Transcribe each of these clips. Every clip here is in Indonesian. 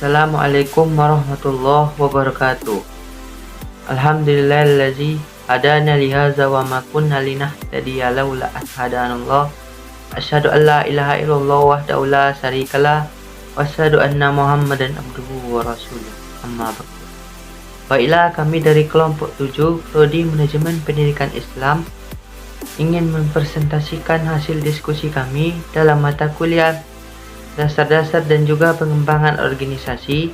Assalamualaikum warahmatullahi wabarakatuh. Alhamdulillahillazi hadana lihaza wa ma kunna linahtadiya laula an hadanallah. Asyhadu an la ilaha illallah wahdahu la syarikalah wa asyhadu anna Muhammadan abduhu wa rasuluh. Amma ba'du. Baiklah, kami dari kelompok 7 Prodi Manajemen Pendidikan Islam ingin mempresentasikan hasil diskusi kami dalam mata kuliah dasar-dasar dan juga pengembangan organisasi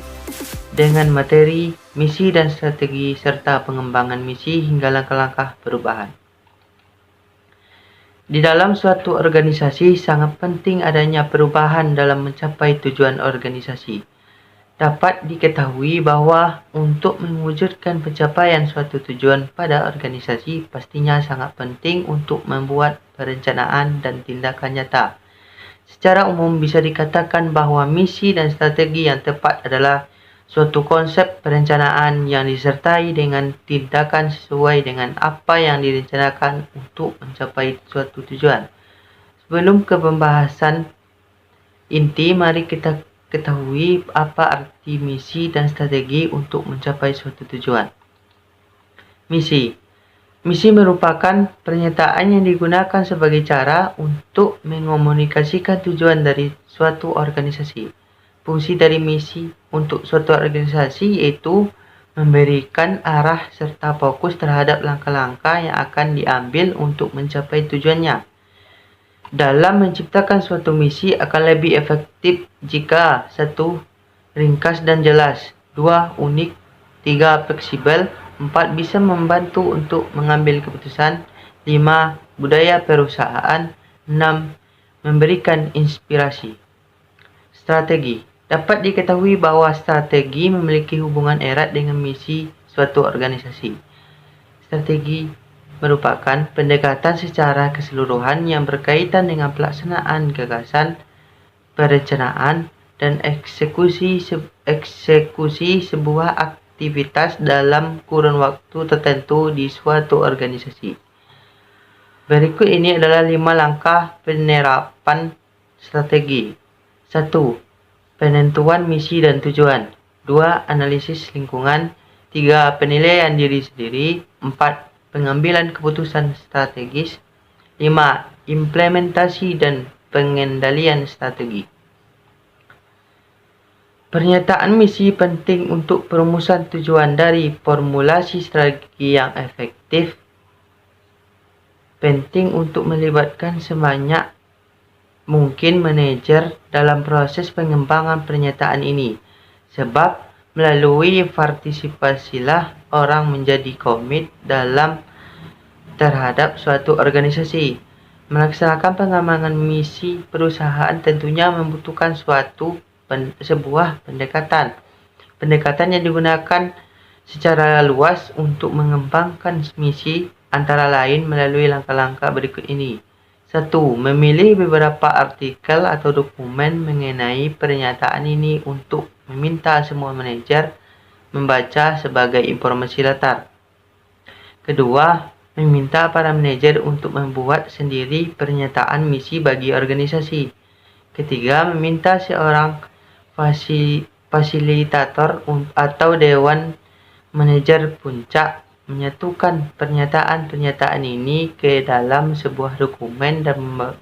dengan materi misi dan strategi serta pengembangan misi hingga langkah-langkah perubahan. Di dalam suatu organisasi sangat penting adanya perubahan dalam mencapai tujuan organisasi. Dapat diketahui bahwa untuk mewujudkan pencapaian suatu tujuan pada organisasi pastinya sangat penting untuk membuat perencanaan dan tindakan nyata. Secara umum bisa dikatakan bahwa misi dan strategi yang tepat adalah suatu konsep perencanaan yang disertai dengan tindakan sesuai dengan apa yang direncanakan untuk mencapai suatu tujuan. Sebelum ke pembahasan inti, mari kita ketahui apa arti misi dan strategi untuk mencapai suatu tujuan. Misi merupakan pernyataan yang digunakan sebagai cara untuk mengomunikasikan tujuan dari suatu organisasi. Fungsi dari misi untuk suatu organisasi yaitu memberikan arah serta fokus terhadap langkah-langkah yang akan diambil untuk mencapai tujuannya. Dalam menciptakan suatu misi akan lebih efektif jika 1. Ringkas dan jelas, 2. Unik, 3. Fleksibel, 4. Bisa membantu untuk mengambil keputusan, 5. Budaya perusahaan, 6. Memberikan inspirasi. Strategi. Dapat diketahui bahwa strategi memiliki hubungan erat dengan misi suatu organisasi. Strategi merupakan pendekatan secara keseluruhan yang berkaitan dengan pelaksanaan gagasan, perencanaan, dan eksekusi sebuah aktivitas dalam kurun waktu tertentu di suatu organisasi. Berikut ini adalah 5 langkah penerapan strategi. 1. Penentuan misi dan tujuan. 2. Analisis lingkungan. 3. Penilaian diri sendiri. 4. Pengambilan keputusan strategis. 5. Implementasi dan pengendalian strategi. Pernyataan misi penting untuk perumusan tujuan. Dari formulasi strategi yang efektif, penting untuk melibatkan sebanyak mungkin manajer dalam proses pengembangan pernyataan ini, sebab melalui partisipasilah orang menjadi komit dalam terhadap suatu organisasi. Melaksanakan pengembangan misi perusahaan tentunya membutuhkan sebuah pendekatan yang digunakan secara luas untuk mengembangkan misi, antara lain melalui langkah-langkah berikut ini. 1. Memilih beberapa artikel atau dokumen mengenai pernyataan ini untuk meminta semua manajer membaca sebagai informasi latar. Kedua, meminta para manajer untuk membuat sendiri pernyataan misi bagi organisasi. Ketiga, meminta seorang fasilitator atau dewan manajer puncak menyatukan pernyataan-pernyataan ini ke dalam sebuah dokumen dan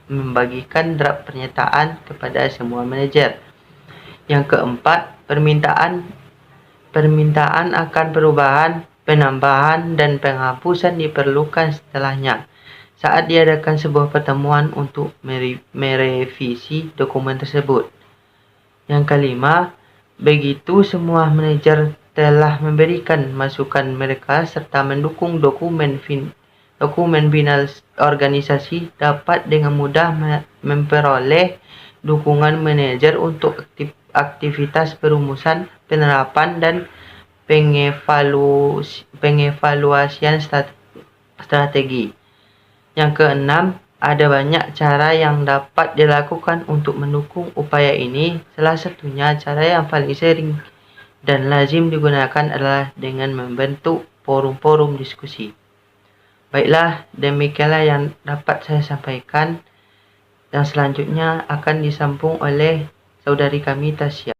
membagikan draft pernyataan kepada semua manajer. Yang keempat, permintaan akan perubahan, penambahan, dan penghapusan diperlukan setelahnya saat diadakan sebuah pertemuan untuk merevisi dokumen tersebut. Yang kelima, begitu semua manajer telah memberikan masukan mereka serta mendukung dokumen final organisasi dapat dengan mudah memperoleh dukungan manajer untuk aktivitas perumusan, penerapan, dan pengevaluasian strategi. Yang keenam, ada banyak cara yang dapat dilakukan untuk mendukung upaya ini. Salah satunya, cara yang paling sering dan lazim digunakan adalah dengan membentuk forum-forum diskusi. Baiklah, demikianlah yang dapat saya sampaikan, dan selanjutnya akan disambung oleh saudari kami Tasya.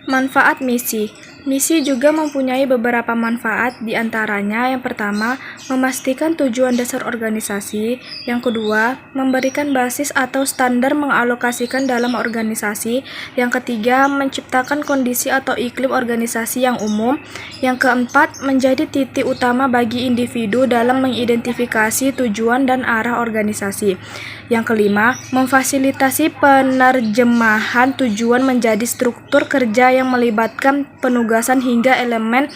Manfaat misi. Misi juga mempunyai beberapa manfaat, di antaranya yang pertama, memastikan tujuan dasar organisasi, yang kedua, memberikan basis atau standar mengalokasikan dalam organisasi, yang ketiga, menciptakan kondisi atau iklim organisasi yang umum, yang keempat, menjadi titik utama bagi individu dalam mengidentifikasi tujuan dan arah organisasi. Yang kelima, memfasilitasi penerjemahan tujuan menjadi struktur kerja yang melibatkan penugasan hingga elemen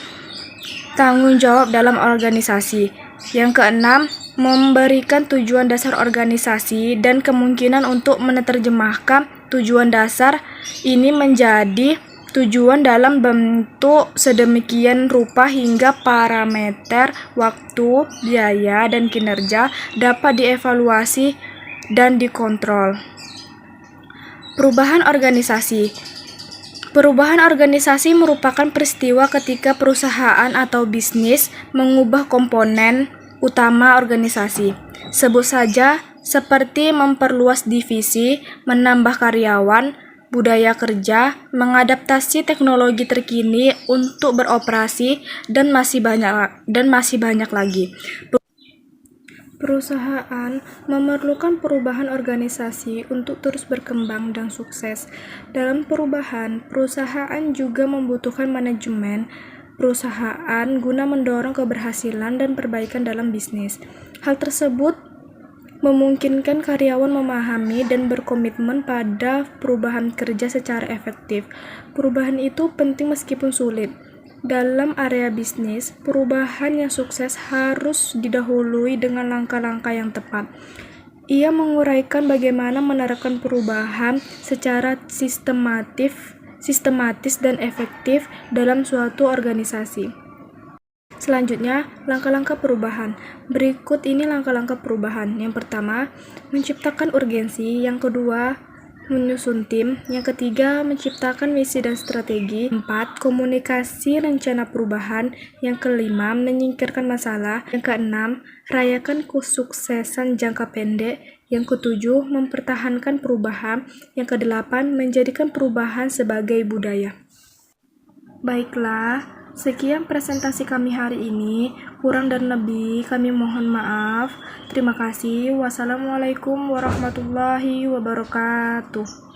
tanggung jawab dalam organisasi. Yang keenam, memberikan tujuan dasar organisasi dan kemungkinan untuk menerjemahkan tujuan dasar ini menjadi tujuan dalam bentuk sedemikian rupa hingga parameter waktu, biaya, dan kinerja dapat dievaluasi dan dikontrol. Perubahan organisasi. Perubahan organisasi merupakan peristiwa ketika perusahaan atau bisnis mengubah komponen utama organisasi. Sebut saja seperti memperluas divisi, menambah karyawan, budaya kerja, mengadaptasi teknologi terkini untuk beroperasi, dan masih banyak lagi. Perusahaan memerlukan perubahan organisasi untuk terus berkembang dan sukses. Dalam perubahan, perusahaan juga membutuhkan manajemen perusahaan guna mendorong keberhasilan dan perbaikan dalam bisnis. Hal tersebut memungkinkan karyawan memahami dan berkomitmen pada perubahan kerja secara efektif. Perubahan itu penting meskipun sulit. Dalam area bisnis, perubahan yang sukses harus didahului dengan langkah-langkah yang tepat. Ia menguraikan bagaimana menerapkan perubahan secara sistematis dan efektif dalam suatu organisasi. Selanjutnya, langkah-langkah perubahan. Berikut ini langkah-langkah perubahan. Yang pertama, menciptakan urgensi. Yang kedua, menyusun tim. Yang ketiga, menciptakan misi dan strategi. 4. Komunikasi rencana perubahan. Yang kelima, menyingkirkan masalah. Yang keenam, rayakan kesuksesan jangka pendek. Yang ketujuh, mempertahankan perubahan. Yang kedelapan, menjadikan perubahan sebagai budaya. Baiklah, sekian presentasi kami hari ini. Kurang dan lebih kami mohon maaf. Terima kasih. Wassalamualaikum warahmatullahi wabarakatuh.